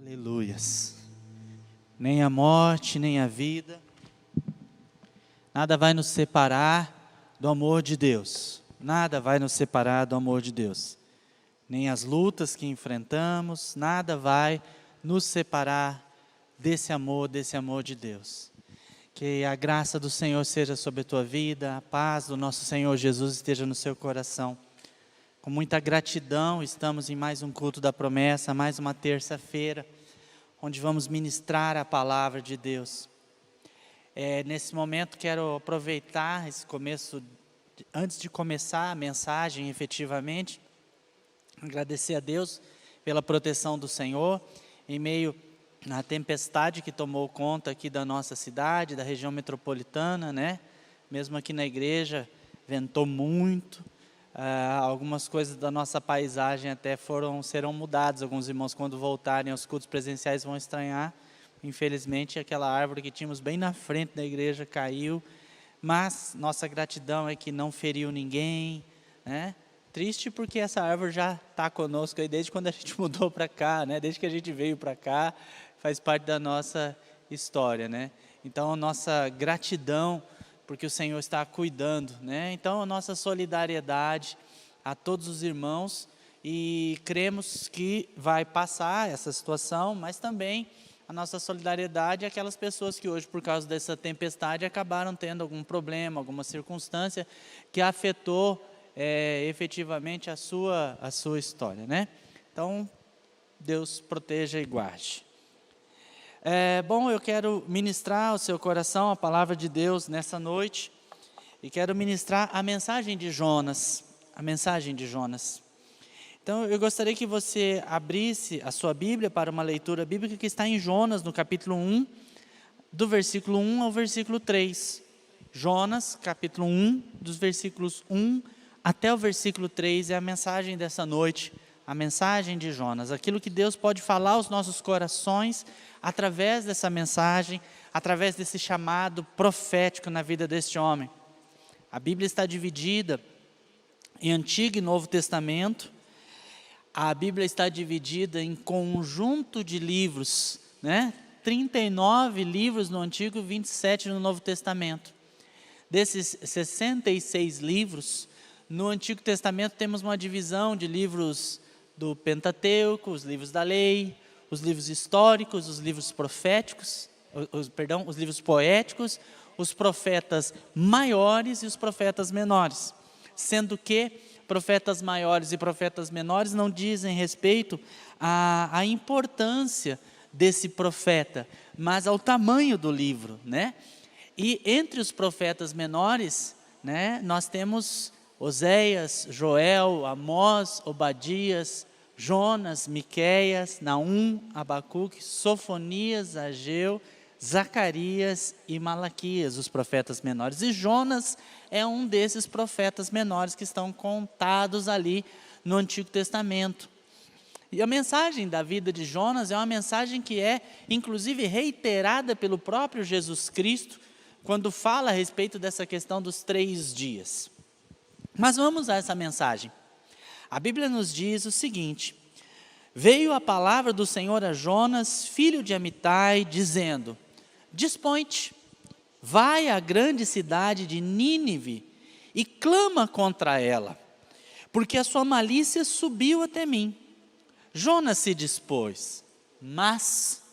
Aleluias. Nem a morte, nem a vida, nada vai nos separar do amor de Deus. Nada vai nos separar do amor de Deus. Nem as lutas que enfrentamos, nada vai nos separar desse amor de Deus. Que a graça do Senhor seja sobre a tua vida, a paz do nosso Senhor Jesus esteja no seu coração. Com muita gratidão, estamos em mais um culto da promessa, mais uma terça-feira, onde vamos ministrar a palavra de Deus. Nesse momento quero aproveitar esse começo, antes de começar a mensagem efetivamente, agradecer a Deus pela proteção do Senhor, em meio à tempestade que tomou conta aqui da nossa cidade, da região metropolitana, né? Mesmo aqui na igreja, ventou muito. Algumas coisas da nossa paisagem até serão mudadas. Alguns irmãos, quando voltarem aos cultos presenciais, vão estranhar. Infelizmente, aquela árvore que tínhamos bem na frente da igreja caiu. Mas nossa gratidão é que não feriu ninguém, né? Triste porque essa árvore já está conosco aí desde quando a gente mudou para cá, né? Desde que a gente veio para cá, faz parte da nossa história, né? Então, nossa gratidão, porque o Senhor está cuidando, né? Então, a nossa solidariedade a todos os irmãos, e cremos que vai passar essa situação, mas também a nossa solidariedade àquelas pessoas que hoje, por causa dessa tempestade, acabaram tendo algum problema, alguma circunstância que afetou efetivamente a sua história, né? Então, Deus proteja e guarde. Bom, eu quero ministrar ao seu coração a palavra de Deus nessa noite, e quero ministrar a mensagem de Jonas, Então, eu gostaria que você abrisse a sua Bíblia para uma leitura bíblica que está em Jonas, no capítulo 1, do versículo 1 ao versículo 3. Jonas, capítulo 1, dos versículos 1 até o versículo 3, é a mensagem dessa noite, a mensagem de Jonas, aquilo que Deus pode falar aos nossos corações, através dessa mensagem, através desse chamado profético na vida deste homem. A Bíblia está dividida em Antigo e Novo Testamento. A Bíblia está dividida em conjunto de livros, né? 39 livros no Antigo e 27 no Novo Testamento. Desses 66 livros, no Antigo Testamento temos uma divisão de livros do Pentateuco, os livros da lei, os livros históricos, os livros proféticos, os livros poéticos, os profetas maiores e os profetas menores. Sendo que profetas maiores e profetas menores não dizem respeito à importância desse profeta, mas ao tamanho do livro, né? E entre os profetas menores, né, nós temos Oséias, Joel, Amós, Obadias, Jonas, Miqueias, Naum, Abacuque, Sofonias, Ageu, Zacarias e Malaquias, os profetas menores. E Jonas é um desses profetas menores que estão contados ali no Antigo Testamento. E a mensagem da vida de Jonas é uma mensagem que é, inclusive, reiterada pelo próprio Jesus Cristo, quando fala a respeito dessa questão dos 3 dias. Mas vamos a essa mensagem. A Bíblia nos diz o seguinte: veio a palavra do Senhor a Jonas, filho de Amitai, dizendo: dispõe-te, vai à grande cidade de Nínive e clama contra ela, porque a sua malícia subiu até mim. Jonas se dispôs, mas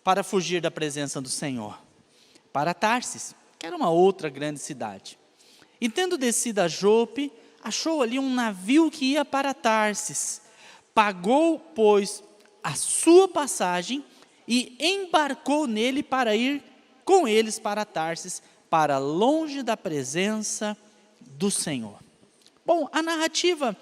para fugir da presença do Senhor, para Tarsis, que era uma outra grande cidade. E tendo descido a Jope, achou ali um navio que ia para Tarsis. Pagou, pois, a sua passagem e embarcou nele para ir com eles para Tarsis, para longe da presença do Senhor. Bom, a narrativa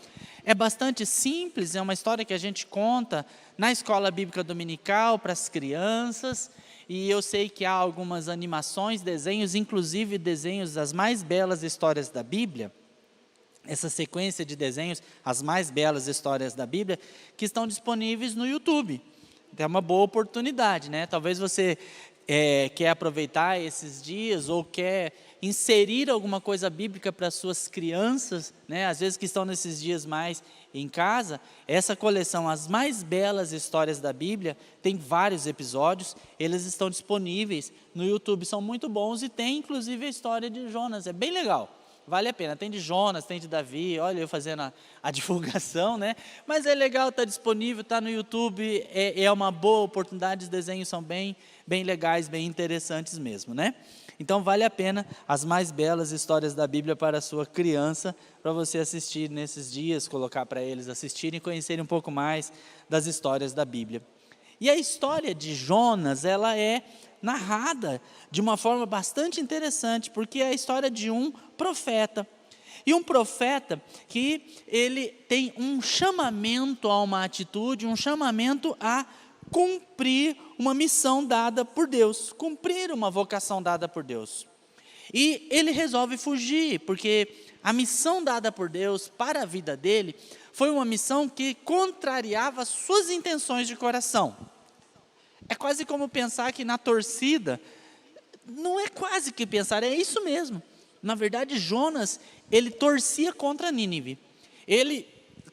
é bastante simples, é uma história que a gente conta na escola bíblica dominical para as crianças, e eu sei que há algumas animações, desenhos, inclusive desenhos das mais belas histórias da Bíblia, essa sequência de desenhos, as mais belas histórias da Bíblia, que estão disponíveis no YouTube. É uma boa oportunidade, né? Talvez você quer aproveitar esses dias, ou quer inserir alguma coisa bíblica para suas crianças, né? Às vezes que estão nesses dias mais em casa, essa coleção, As Mais Belas Histórias da Bíblia, tem vários episódios, eles estão disponíveis no YouTube, são muito bons e tem inclusive a história de Jonas, é bem legal, vale a pena, tem de Jonas, tem de Davi, olha eu fazendo a divulgação, né? Mas é legal, está disponível, está no YouTube, é uma boa oportunidade, os desenhos são bem legais, bem interessantes mesmo, né? Então vale a pena As Mais Belas Histórias da Bíblia para a sua criança, para você assistir nesses dias, colocar para eles assistirem e conhecerem um pouco mais das histórias da Bíblia. E a história de Jonas, ela é narrada de uma forma bastante interessante, porque é a história de um profeta. E um profeta que ele tem um chamamento a uma atitude, um chamamento a cumprir uma missão dada por Deus, cumprir uma vocação dada por Deus. E ele resolve fugir, porque a missão dada por Deus para a vida dele foi uma missão que contrariava suas intenções de coração. É quase como pensar que na torcida, não é quase que pensar, é isso mesmo. Na verdade, Jonas, ele torcia contra Nínive. Ele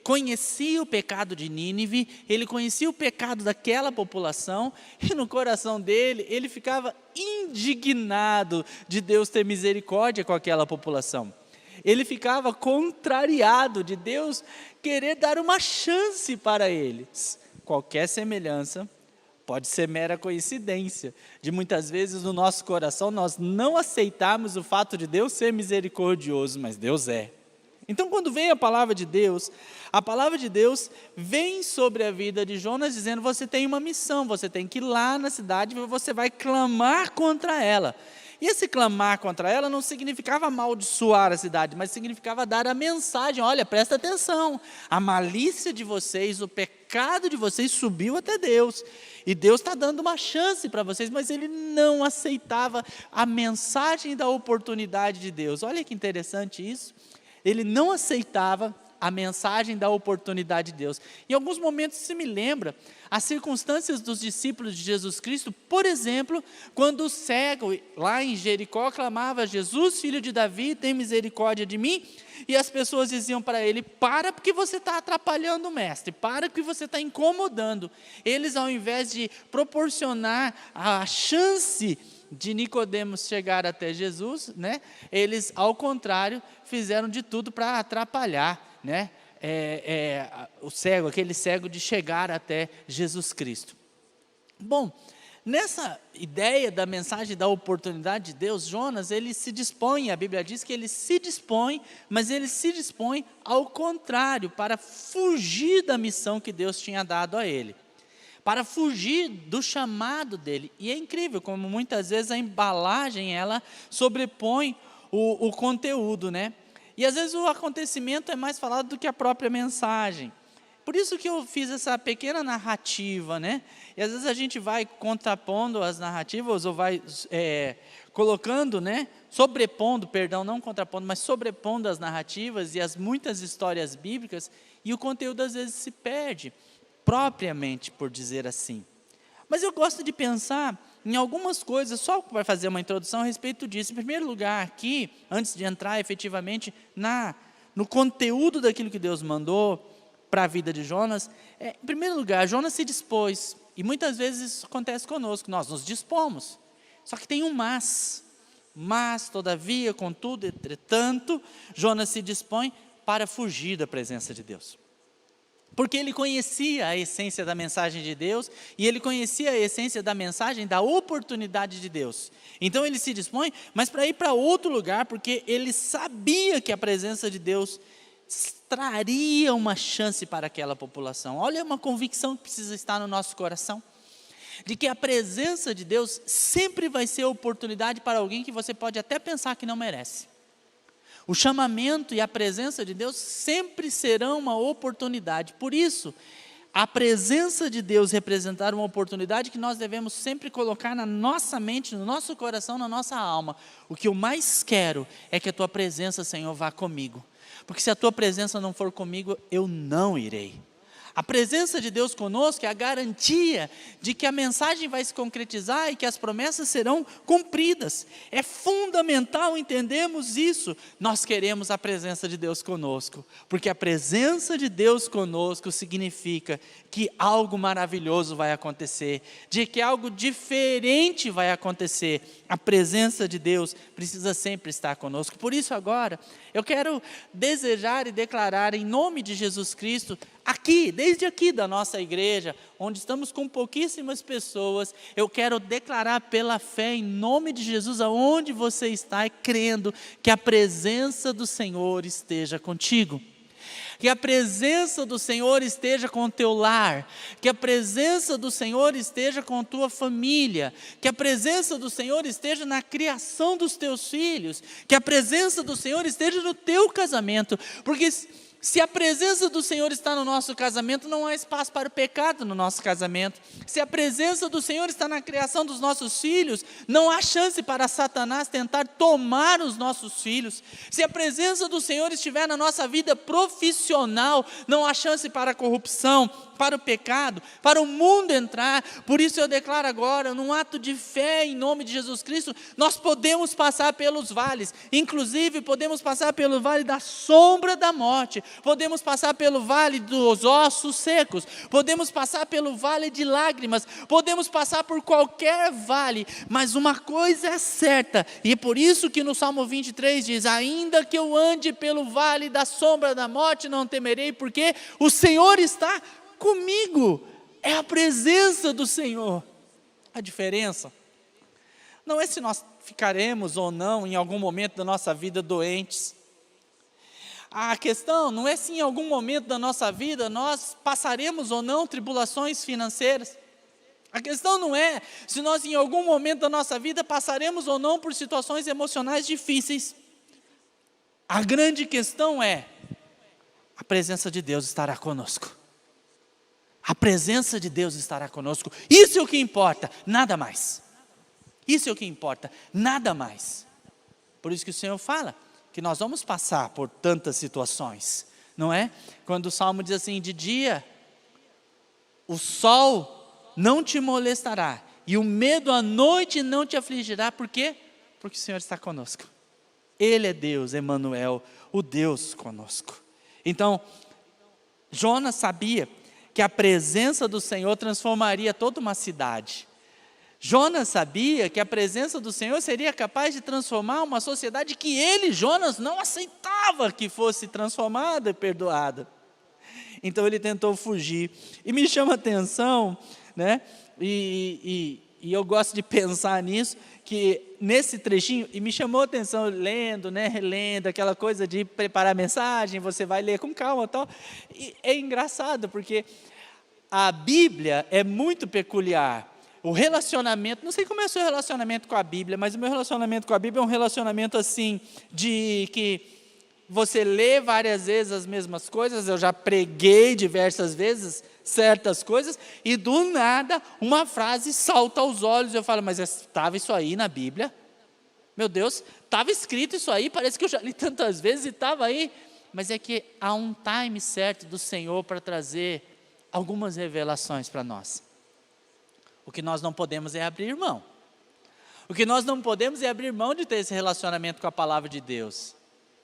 conhecia o pecado de Nínive, ele conhecia o pecado daquela população, e no coração dele, ele ficava indignado de Deus ter misericórdia com aquela população. Ele ficava contrariado de Deus querer dar uma chance para eles. Qualquer semelhança pode ser mera coincidência, de muitas vezes no nosso coração nós não aceitarmos o fato de Deus ser misericordioso, mas Deus é. Então quando vem a palavra de Deus vem sobre a vida de Jonas dizendo, você tem uma missão, você tem que ir lá na cidade e você vai clamar contra ela. E esse clamar contra ela não significava amaldiçoar a cidade, mas significava dar a mensagem, olha, presta atenção, a malícia de vocês, o pecado de vocês subiu até Deus, e Deus está dando uma chance para vocês, mas ele não aceitava a mensagem da oportunidade de Deus. Olha que interessante isso, ele não aceitava a mensagem da oportunidade de Deus. Em alguns momentos se me lembra as circunstâncias dos discípulos de Jesus Cristo, por exemplo, quando o cego lá em Jericó clamava, Jesus, filho de Davi, tem misericórdia de mim, e as pessoas diziam para ele, para porque você está atrapalhando o mestre, para porque você está incomodando. Eles, ao invés de proporcionar a chance de Nicodemos chegar até Jesus, né, eles, ao contrário, fizeram de tudo para atrapalhar, né, o cego, aquele cego de chegar até Jesus Cristo. Bom, nessa ideia da mensagem da oportunidade de Deus, Jonas, ele se dispõe, a Bíblia diz que ele se dispõe, mas ele se dispõe ao contrário, para fugir da missão que Deus tinha dado a ele, para fugir do chamado dele. E é incrível como muitas vezes a embalagem, ela sobrepõe o conteúdo, né? E às vezes o acontecimento é mais falado do que a própria mensagem. Por isso que eu fiz essa pequena narrativa, né? E às vezes a gente vai contrapondo as narrativas, ou vai colocando, né? Sobrepondo, perdão, não contrapondo, mas sobrepondo as narrativas e as muitas histórias bíblicas, e o conteúdo às vezes se perde, propriamente por dizer assim. Mas eu gosto de pensar em algumas coisas, só para fazer uma introdução a respeito disso. Em primeiro lugar aqui, antes de entrar efetivamente no conteúdo daquilo que Deus mandou para a vida de Jonas, em primeiro lugar, Jonas se dispôs, e muitas vezes isso acontece conosco, nós nos dispomos, só que tem um mas, todavia, contudo, entretanto, Jonas se dispõe para fugir da presença de Deus. Porque ele conhecia a essência da mensagem de Deus, e ele conhecia a essência da mensagem da oportunidade de Deus. Então ele se dispõe, mas para ir para outro lugar, porque ele sabia que a presença de Deus traria uma chance para aquela população. Olha uma convicção que precisa estar no nosso coração, de que a presença de Deus sempre vai ser oportunidade para alguém que você pode até pensar que não merece. O chamamento e a presença de Deus sempre serão uma oportunidade. Por isso, a presença de Deus representar uma oportunidade que nós devemos sempre colocar na nossa mente, no nosso coração, na nossa alma. O que eu mais quero é que a tua presença, Senhor, vá comigo. Porque se a tua presença não for comigo, eu não irei. A presença de Deus conosco é a garantia de que a mensagem vai se concretizar e que as promessas serão cumpridas. É fundamental entendermos isso. Nós queremos a presença de Deus conosco, porque a presença de Deus conosco significa que algo maravilhoso vai acontecer, de que algo diferente vai acontecer. A presença de Deus precisa sempre estar conosco. Por isso agora, eu quero desejar e declarar em nome de Jesus Cristo, aqui, desde aqui da nossa igreja, onde estamos com pouquíssimas pessoas, eu quero declarar pela fé em nome de Jesus, aonde você está, crendo que a presença do Senhor esteja contigo. Que a presença do Senhor esteja com o teu lar, que a presença do Senhor esteja com a tua família, que a presença do Senhor esteja na criação dos teus filhos, que a presença do Senhor esteja no teu casamento, porque se a presença do Senhor está no nosso casamento, não há espaço para o pecado no nosso casamento. Se a presença do Senhor está na criação dos nossos filhos, não há chance para Satanás tentar tomar os nossos filhos. Se a presença do Senhor estiver na nossa vida profissional, não há chance para a corrupção, para o pecado, para o mundo entrar. Por isso eu declaro agora, num ato de fé em nome de Jesus Cristo, nós podemos passar pelos vales, inclusive podemos passar pelo vale da sombra da morte, podemos passar pelo vale dos ossos secos, podemos passar pelo vale de lágrimas, podemos passar por qualquer vale, mas uma coisa é certa, e é por isso que no Salmo 23 diz, ainda que eu ande pelo vale da sombra da morte, não temerei, porque o Senhor está comigo. É a presença do Senhor. A diferença não é se nós ficaremos ou não em algum momento da nossa vida doentes. A questão não é se em algum momento da nossa vida nós passaremos ou não tribulações financeiras. A questão não é se nós em algum momento da nossa vida passaremos ou não por situações emocionais difíceis. A grande questão é, a presença de Deus estará conosco. A presença de Deus estará conosco. Isso é o que importa, nada mais. Isso é o que importa, nada mais. Por isso que o Senhor fala que nós vamos passar por tantas situações, não é? Quando o Salmo diz assim, de dia o sol não te molestará e o medo à noite não te afligirá. Por quê? Porque o Senhor está conosco. Ele é Deus, Emanuel, o Deus conosco. Então, Jonas sabia que a presença do Senhor transformaria toda uma cidade. Jonas sabia que a presença do Senhor seria capaz de transformar uma sociedade que ele, Jonas, não aceitava que fosse transformada e perdoada. Então ele tentou fugir. E me chama a atenção, né? E eu gosto de pensar nisso, que nesse trechinho, e me chamou a atenção lendo, né, relendo, aquela coisa de preparar a mensagem, você vai ler com calma e tal. E é engraçado, porque a Bíblia é muito peculiar. O relacionamento, não sei como é o seu relacionamento com a Bíblia, mas o meu relacionamento com a Bíblia é um relacionamento assim, de que você lê várias vezes as mesmas coisas, eu já preguei diversas vezes certas coisas, e do nada uma frase salta aos olhos, eu falo, mas estava isso aí na Bíblia? Meu Deus, estava escrito isso aí, parece que eu já li tantas vezes e estava aí, mas é que há um time certo do Senhor para trazer algumas revelações para nós. O que nós não podemos é abrir mão. O que nós não podemos é abrir mão de ter esse relacionamento com a palavra de Deus.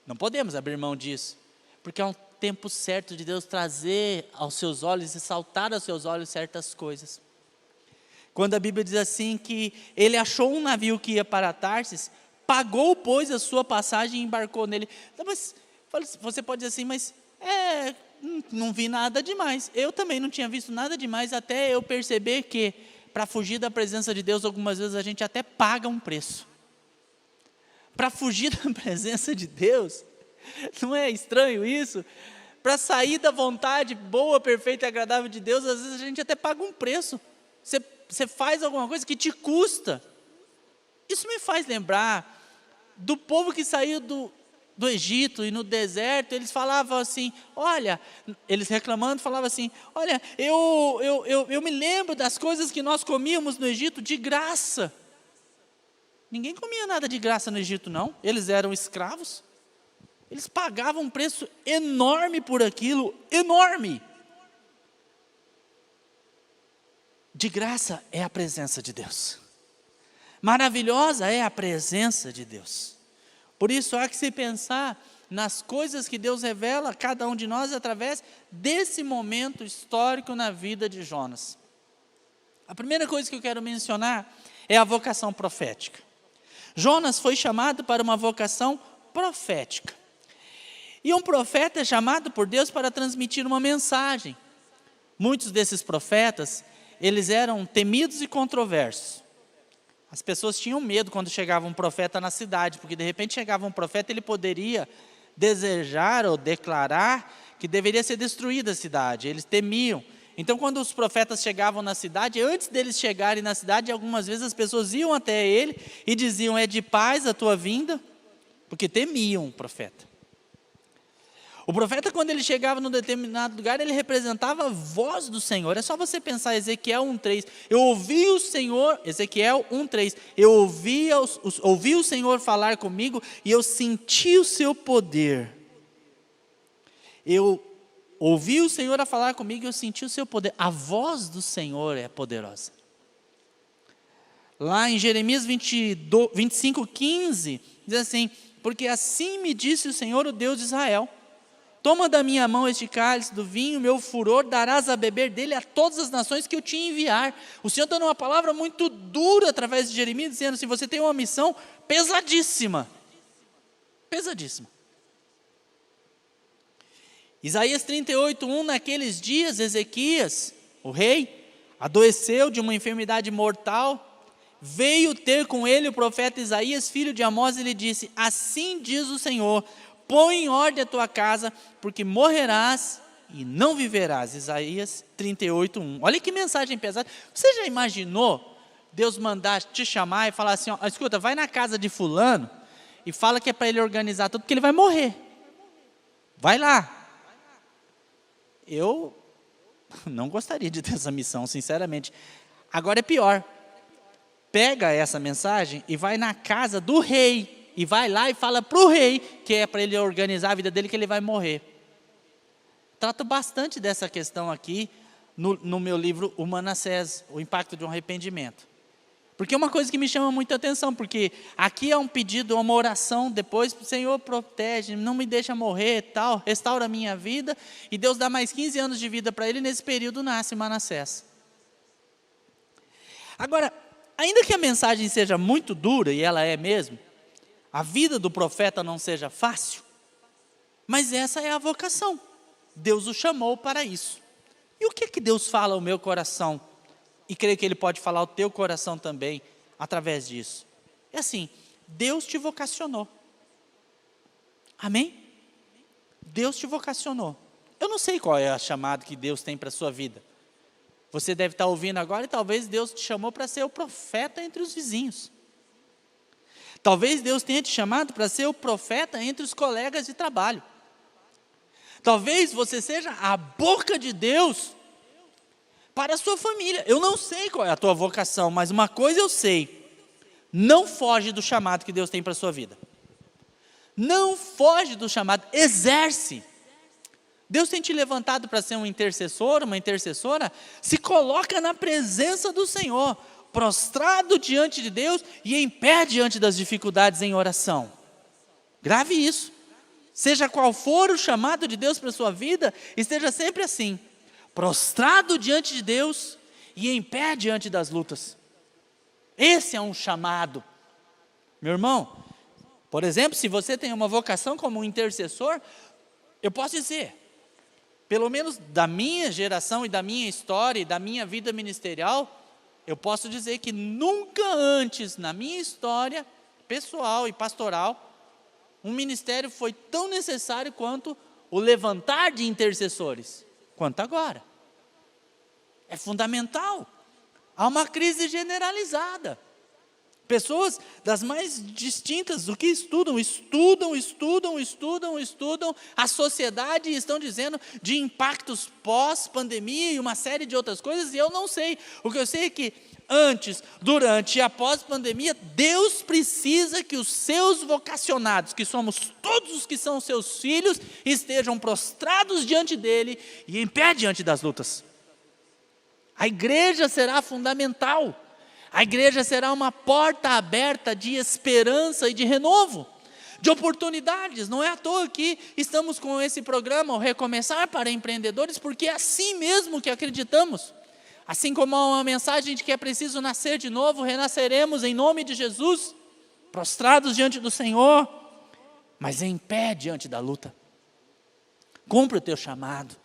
Não podemos abrir mão disso, porque é um tempo certo de Deus trazer aos seus olhos e saltar aos seus olhos certas coisas. Quando a Bíblia diz assim que ele achou um navio que ia para Tarsis, pagou, pois, a sua passagem e embarcou nele. Então, mas, você pode dizer assim, mas não vi nada demais. Eu também não tinha visto nada demais até eu perceber que para fugir da presença de Deus, algumas vezes a gente até paga um preço. Para fugir da presença de Deus, não é estranho isso? Para sair da vontade boa, perfeita e agradável de Deus, às vezes a gente até paga um preço. Você faz alguma coisa que te custa. Isso me faz lembrar do povo que saiu do Egito e no deserto, eles falavam assim, olha, eles reclamando, falavam assim, olha, eu me lembro das coisas que nós comíamos no Egito de graça. Ninguém comia nada de graça no Egito, não. Eles eram escravos. Eles pagavam um preço enorme por aquilo, enorme. de graça é a presença de Deus. Maravilhosa é a presença de Deus. Por isso há que se pensar nas coisas que Deus revela a cada um de nós através desse momento histórico na vida de Jonas. A primeira coisa que eu quero mencionar é a vocação profética. Jonas foi chamado para uma vocação profética. E um profeta é chamado por Deus para transmitir uma mensagem. Muitos desses profetas, eles eram temidos e controversos. As pessoas tinham medo quando chegava um profeta na cidade, porque de repente chegava um profeta, ele poderia desejar ou declarar que deveria ser destruída a cidade. Eles temiam. Então, quando os profetas chegavam na cidade, antes deles chegarem na cidade, algumas vezes as pessoas iam até ele e diziam: é de paz a tua vinda? Porque temiam o profeta. O profeta, quando ele chegava num determinado lugar, ele representava a voz do Senhor. É só você pensar, Ezequiel 1:3. Eu ouvi o Senhor, Ezequiel 1:3. Eu ouvi o Senhor falar comigo e eu senti o seu poder. Eu ouvi o Senhor a falar comigo e eu senti o seu poder. A voz do Senhor é poderosa. Lá em Jeremias 25:15, diz assim: porque assim me disse o Senhor, o Deus de Israel: toma da minha mão este cálice do vinho, meu furor, darás a beber dele a todas as nações que eu te enviar. O Senhor dando uma palavra muito dura através de Jeremias, dizendo assim: você tem uma missão pesadíssima. Pesadíssima. Isaías 38:1, naqueles dias, Ezequias, o rei, adoeceu de uma enfermidade mortal, veio ter com ele o profeta Isaías, filho de Amós, e lhe disse: assim diz o Senhor, põe em ordem a tua casa, porque morrerás e não viverás. Isaías 38:1. Olha que mensagem pesada. Você já imaginou Deus mandar te chamar e falar assim: ó, escuta, vai na casa de fulano e fala que é para ele organizar tudo, porque ele vai morrer. Vai lá. Eu não gostaria de ter essa missão, sinceramente. Agora é pior. Pega essa mensagem e vai na casa do rei. E vai lá e fala para o rei que é para ele organizar a vida dele, que ele vai morrer. Trato bastante dessa questão aqui no meu livro O Manassés, o impacto de um arrependimento. Porque é uma coisa que me chama muita atenção, porque aqui é um pedido, uma oração, depois: Senhor, protege, não me deixa morrer, tal, restaura a minha vida, e Deus dá mais 15 anos de vida para ele, e nesse período nasce Manassés. Agora, ainda que a mensagem seja muito dura, e ela é mesmo, a vida do profeta não seja fácil, mas essa é a vocação. Deus o chamou para isso. E o que é que Deus fala ao meu coração? E creio que Ele pode falar ao teu coração também, através disso. É assim: Deus te vocacionou. Amém? Deus te vocacionou. Eu não sei qual é a chamada que Deus tem para a sua vida. Você deve estar ouvindo agora e talvez Deus te chamou para ser o profeta entre os vizinhos. Talvez Deus tenha te chamado para ser o profeta entre os colegas de trabalho. Talvez você seja a boca de Deus para a sua família. Eu não sei qual é a tua vocação, mas uma coisa eu sei: não foge do chamado que Deus tem para a sua vida. Não foge do chamado, exerce. Deus tem te levantado para ser um intercessor, uma intercessora. Se coloca na presença do Senhor, prostrado diante de Deus e em pé diante das dificuldades em oração. Grave isso. Seja qual for o chamado de Deus para a sua vida, esteja sempre assim: prostrado diante de Deus e em pé diante das lutas. Esse é um chamado. Meu irmão, por exemplo, se você tem uma vocação como um intercessor, eu posso dizer, pelo menos da minha geração e da minha história e da minha vida ministerial, eu posso dizer que nunca antes na minha história pessoal e pastoral, um ministério foi tão necessário quanto o levantar de intercessores, quanto agora. É fundamental. Há uma crise generalizada. Pessoas das mais distintas, do que estudam a sociedade, e estão dizendo de impactos pós-pandemia e uma série de outras coisas, e eu não sei. O que eu sei é que antes, durante e após pandemia, Deus precisa que os seus vocacionados, que somos todos os que são seus filhos, estejam prostrados diante dele e em pé diante das lutas. A igreja será fundamental. A igreja será uma porta aberta de esperança e de renovo, de oportunidades. Não é à toa que estamos com esse programa, o Recomeçar para Empreendedores, porque é assim mesmo que acreditamos. Assim como há uma mensagem de que é preciso nascer de novo, renasceremos em nome de Jesus, prostrados diante do Senhor, mas em pé diante da luta. Cumpre o teu chamado.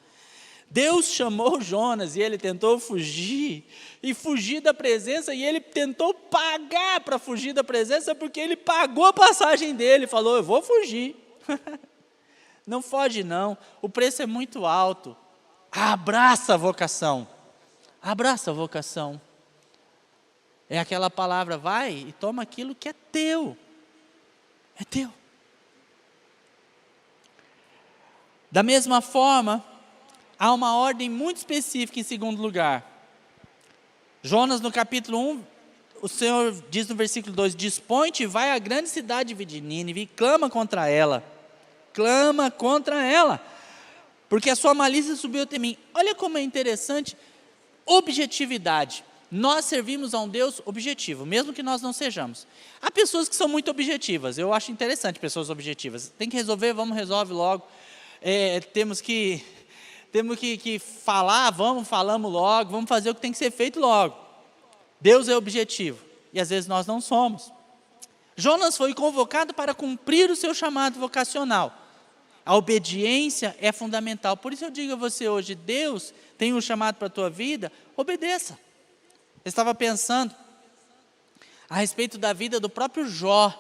Deus chamou Jonas e ele tentou fugir, e fugir da presença, e ele tentou pagar para fugir da presença, porque ele pagou a passagem dele, falou, eu vou fugir. Não foge não, o preço é muito alto. Abraça a vocação, abraça a vocação. É aquela palavra, vai e toma aquilo que é teu, é teu. Da mesma forma, há uma ordem muito específica em segundo lugar. Jonas no capítulo 1, o Senhor diz no versículo 2, dispõe-te e vai à grande cidade de Nínive e clama contra ela, porque a sua malícia subiu até mim. Olha como é interessante, objetividade. Nós servimos a um Deus objetivo, mesmo que nós não sejamos. Há pessoas que são muito objetivas, eu acho interessante pessoas objetivas. Tem que resolver, resolve logo. Temos que falar, falamos logo, vamos fazer o que tem que ser feito logo. Deus é objetivo, e às vezes nós não somos. Jonas foi convocado para cumprir o seu chamado vocacional. A obediência é fundamental, por isso eu digo a você hoje, Deus tem um chamado para a tua vida, obedeça. Eu estava pensando a respeito da vida do próprio Jó,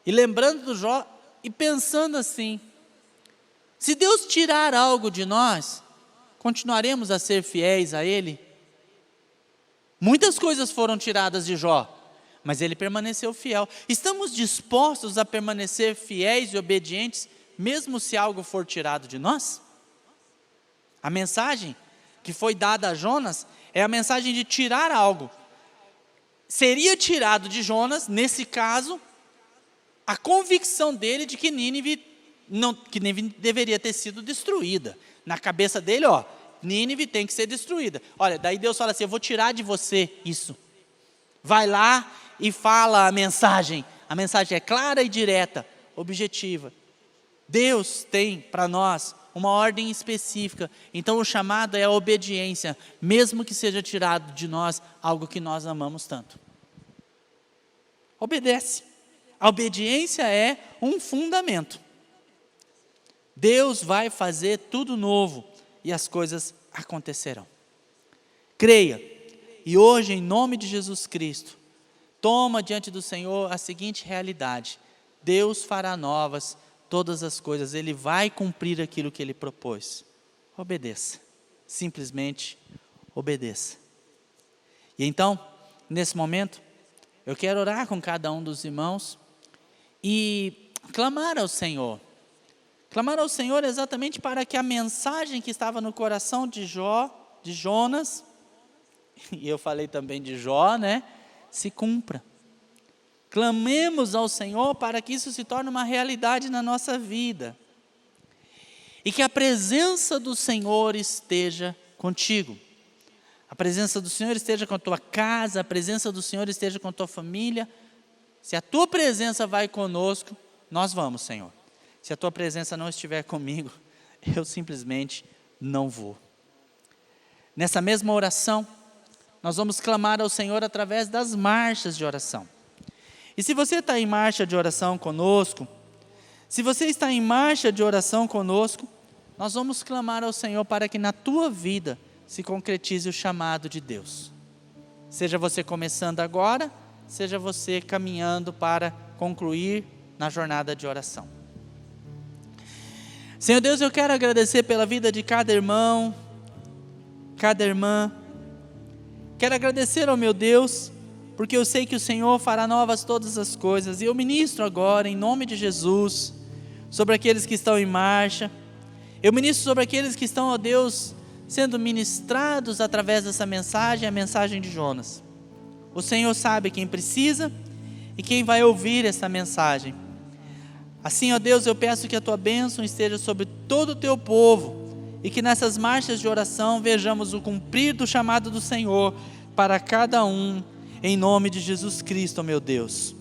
e lembrando do Jó, e pensando assim, se Deus tirar algo de nós, continuaremos a ser fiéis a Ele? Muitas coisas foram tiradas de Jó, mas ele permaneceu fiel. Estamos dispostos a permanecer fiéis e obedientes, mesmo se algo for tirado de nós? A mensagem que foi dada a Jonas é a mensagem de tirar algo. Seria tirado de Jonas, nesse caso, a convicção dele de que Nínive deveria ter sido destruída. Na cabeça dele, Nínive tem que ser destruída. Olha, daí Deus fala assim, eu vou tirar de você isso. Vai lá e fala a mensagem. A mensagem é clara e direta, objetiva. Deus tem para nós uma ordem específica. Então o chamado é a obediência, mesmo que seja tirado de nós algo que nós amamos tanto. Obedece. A obediência é um fundamento. Deus vai fazer tudo novo e as coisas acontecerão. Creia, e hoje em nome de Jesus Cristo, toma diante do Senhor a seguinte realidade: Deus fará novas todas as coisas, Ele vai cumprir aquilo que Ele propôs. Obedeça, simplesmente obedeça. E então, nesse momento, eu quero orar com cada um dos irmãos e clamar ao Senhor. Clamar ao Senhor exatamente para que a mensagem que estava no coração de Jonas, e eu falei também de Jó, se cumpra. Clamemos ao Senhor para que isso se torne uma realidade na nossa vida. E que a presença do Senhor esteja contigo. A presença do Senhor esteja com a tua casa, a presença do Senhor esteja com a tua família. Se a tua presença vai conosco, nós vamos, Senhor. Se a tua presença não estiver comigo, eu simplesmente não vou. Nessa mesma oração, nós vamos clamar ao Senhor através das marchas de oração. E se você está em marcha de oração conosco, nós vamos clamar ao Senhor para que na tua vida se concretize o chamado de Deus. Seja você começando agora, seja você caminhando para concluir na jornada de oração. Senhor Deus, eu quero agradecer pela vida de cada irmão, cada irmã. Quero agradecer ao meu Deus, porque eu sei que o Senhor fará novas todas as coisas. E eu ministro agora, em nome de Jesus, sobre aqueles que estão em marcha. Eu ministro sobre aqueles que estão, ó Deus, sendo ministrados através dessa mensagem, a mensagem de Jonas. O Senhor sabe quem precisa e quem vai ouvir essa mensagem. Assim, ó Deus, eu peço que a tua bênção esteja sobre todo o teu povo e que nessas marchas de oração vejamos o cumprir do chamado do Senhor para cada um, em nome de Jesus Cristo, meu Deus.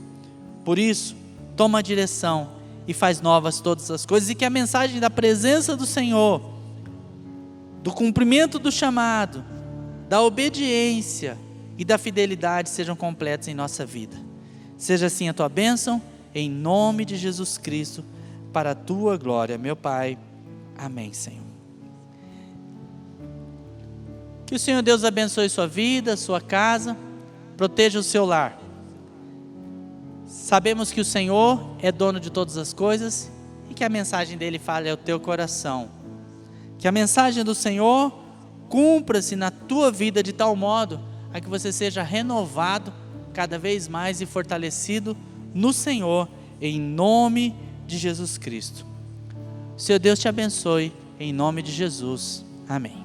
Por isso, toma a direção e faz novas todas as coisas, e que a mensagem da presença do Senhor, do cumprimento do chamado, da obediência e da fidelidade sejam completos em nossa vida. Seja assim a tua bênção, em nome de Jesus Cristo, para a tua glória, meu Pai. Amém, Senhor. Que o Senhor Deus abençoe sua vida, sua casa, proteja o seu lar. Sabemos que o Senhor é dono de todas as coisas e que a mensagem dele fale ao teu coração. Que a mensagem do Senhor cumpra-se na tua vida de tal modo a que você seja renovado cada vez mais e fortalecido no Senhor, em nome de Jesus Cristo. Senhor Deus te abençoe, em nome de Jesus. Amém.